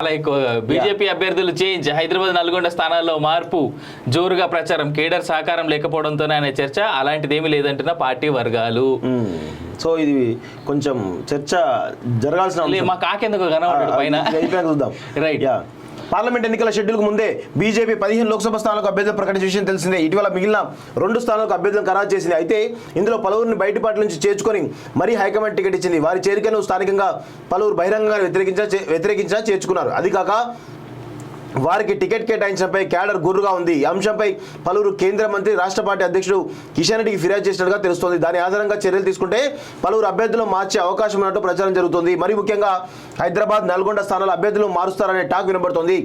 చాలా ఎక్కువ బీజేపీ అభ్యర్థులు చేంజ్, హైదరాబాద్ నల్గొండ స్థానాల్లో మార్పు, జోరుగా ప్రచారం, కేడర్ సహకారం లేకపోవడంతోనే అనే చర్చ. అలాంటిది ఏమీ లేదంటున్న పార్టీ వర్గాలు. సో ఇది కొంచెం చర్చ జరగాల్సిన మా కాకెందుకు కనబడ్డాడు పైన చూద్దాం. రైట్. పార్లమెంట్ ఎన్నికల షెడ్యూల్కు ముందే బీజేపీ 15 లోక్సభ స్థానాలకు అభ్యర్థులు ప్రకటించిన విషయం తెలిసిందే. ఇటీవల మిగిలిన 2 స్థానాలకు అభ్యర్థులను ఖరారు చేసింది. అయితే ఇందులో పలువురిని బయట పార్టీల నుంచి చేర్చుకొని మరీ హైకమాండ్ టికెట్ ఇచ్చింది. వారి చేరికను స్థానికంగా పలువురు బహిరంగంగా వ్యతిరేకించినా చేర్చుకున్నారు. అది కాక వారికి టికెట్ కేటాయించడంపై క్యాడర్ గుర్రుగా ఉంది. ఈ అంశంపై పలువురు కేంద్ర మంత్రి, రాష్ట్ర పార్టీ అధ్యక్షుడు కిషన్ రెడ్డికి ఫిర్యాదు చేసినట్టుగా తెలుస్తోంది. దాని ఆధారంగా చర్యలు తీసుకుంటే పలువురు అభ్యర్థులు మార్చే అవకాశం ఉన్నట్టు ప్రచారం జరుగుతుంది. మరి ముఖ్యంగా హైదరాబాద్, నల్గొండ స్థానాల అభ్యర్థులు మారుస్తారనే టాక్ వినబడుతోంది.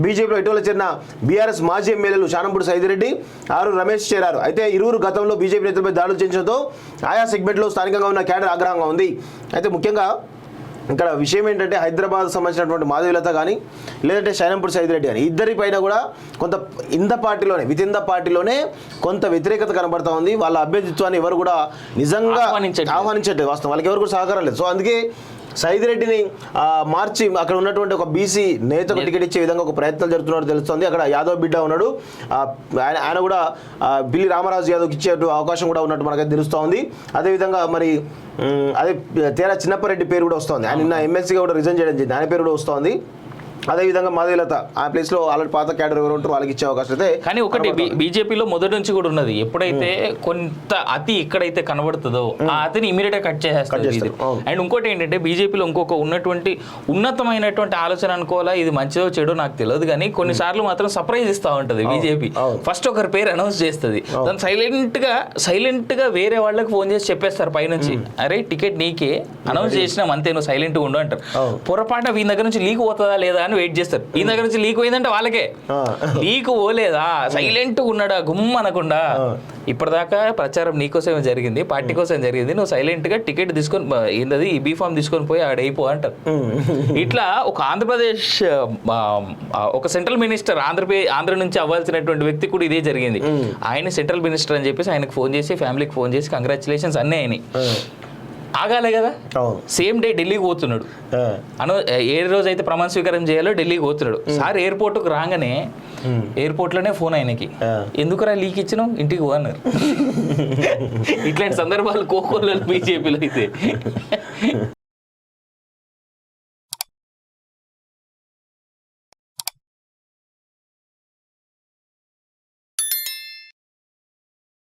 బీజేపీలో ఇటీవల చేరిన బీఆర్ఎస్ మాజీ ఎమ్మెల్యేలు శానంపూడి సైదిరెడ్డి, ఆరు రమేష్ చేరారు. అయితే ఇరువురు గతంలో బీజేపీ నేతలపై దాడులు చేయించడంతో ఆయా సెగ్మెంట్లో స్థానికంగా ఉన్న క్యాడర్ ఆగ్రహంగా ఉంది. అయితే ముఖ్యంగా ఇక్కడ విషయం ఏంటంటే హైదరాబాద్ సంబంధించినటువంటి మాధవీలత కానీ లేదంటే శైనంపూడి సైదిరెడ్డి కానీ ఇద్దరి పైన కూడా కొంత విత్ ఇన్ ద పార్టీలోనే కొంత వ్యతిరేకత కనబడతా ఉంది. వాళ్ళ అభ్యర్థిత్వాన్ని ఎవరు కూడా నిజంగా ఆహ్వానించట్లేదు. వాస్తవం వాళ్ళకి ఎవరు కూడా సహకారం లేదు. సో అందుకే సైదిరెడ్డిని మార్చి అక్కడ ఉన్నటువంటి ఒక బీసీ నేతకు టికెట్ ఇచ్చే విధంగా ఒక ప్రయత్నాలు జరుగుతున్నట్టు తెలుస్తుంది. అక్కడ యాదవ్ బిడ్డ ఉన్నాడు, ఆయన కూడా బిల్లి రామరాజు యాదవ్కి ఇచ్చే అవకాశం కూడా ఉన్నట్టు మనకైతే తెలుస్తూ ఉంది. అదేవిధంగా మరి అదే తేరా చిన్నప్పరెడ్డి పేరు కూడా వస్తుంది. ఆయన నిన్న ఎమ్మెల్సీగా కూడా రిజైన్ చేయడం జరిగింది, ఆయన పేరు కూడా వస్తుంది. అదేవిధంగా మాధవీలత ఆ ప్లేస్ లో ఆల్రెడీ పాత క్యాడర్ ఎవరు ఉంటారు వాళ్ళకి ఇచ్చే అవకాశం అయితే. కానీ ఒకటి బీజేపీలో మొదటి నుంచి కూడా ఉన్నది, ఎప్పుడైతే కొంత అతి ఎక్కడైతే కనబడుతుందో ఆ అతిని ఇమీడియట్ గా కట్ చేసేస్తారు. అండ్ ఇంకోటి ఏంటంటే బీజేపీలో ఇంకొక ఉన్నతమైనటువంటి ఆలోచన అనుకోవాలా, ఇది మంచిదో చెడో నాకు తెలియదు కానీ కొన్నిసార్లు మాత్రం సర్ప్రైజ్ ఇస్తా ఉంటది బీజేపీ. ఫస్ట్ ఒకరి పేరు అనౌన్స్ చేస్తుంది, దాన్ని సైలెంట్ గా వేరే వాళ్ళకి ఫోన్ చేసి చెప్పేస్తారు పైనుంచి, అరే టికెట్ నీకే అనౌన్స్ చేసినాం అంతే, నువ్వు సైలెంట్ గా ఉండు అంటారు. పొరపాటు వీని దగ్గర నుంచి లీక్ పోతుందా లేదా అని వెయిట్ చేస్తారు. ఈ దగ్గర నుంచి లీక్ పోయిందంటే వాళ్ళకే లీక్ పోలేదా, సైలెంట్ ఉన్నాడా గుమ్మ అనకుండా. ఇప్పటిదాకా ప్రచారం నీకోసమే జరిగింది, పార్టీ కోసం జరిగింది, నువ్వు సైలెంట్ గా టికెట్ తీసుకొని ఏంటది ఈ బీఫామ్ తీసుకొని పోయి ఆడైపో అంటారు. ఇట్లా ఒక ఆంధ్రప్రదేశ్ ఒక సెంట్రల్ మినిస్టర్ ఆంధ్ర నుంచి అవ్వాల్సినటువంటి వ్యక్తి కూడా ఇదే జరిగింది. ఆయన సెంట్రల్ మినిస్టర్ అని చెప్పేసి ఆయనకు ఫోన్ చేసి ఫ్యామిలీకి ఫోన్ చేసి కంగ్రాచులేషన్స్ అన్నీ అయినాయి. ఆగాలే కదా, సేమ్ డే ఢిల్లీకి పోతున్నాడు. ఏ రోజు అయితే ప్రమాణ స్వీకారం చేయాలో ఢిల్లీకి పోతున్నాడు. సార్ ఎయిర్పోర్ట్కి రాగానే ఎయిర్పోర్ట్ లోనే ఫోన్ ఆయనకి, ఎందుకురా లీక్ ఇచ్చినావు ఇంటికి పో అన్నారు. ఇట్లాంటి సందర్భాలు కోకోలో బీజేపీలో అయితే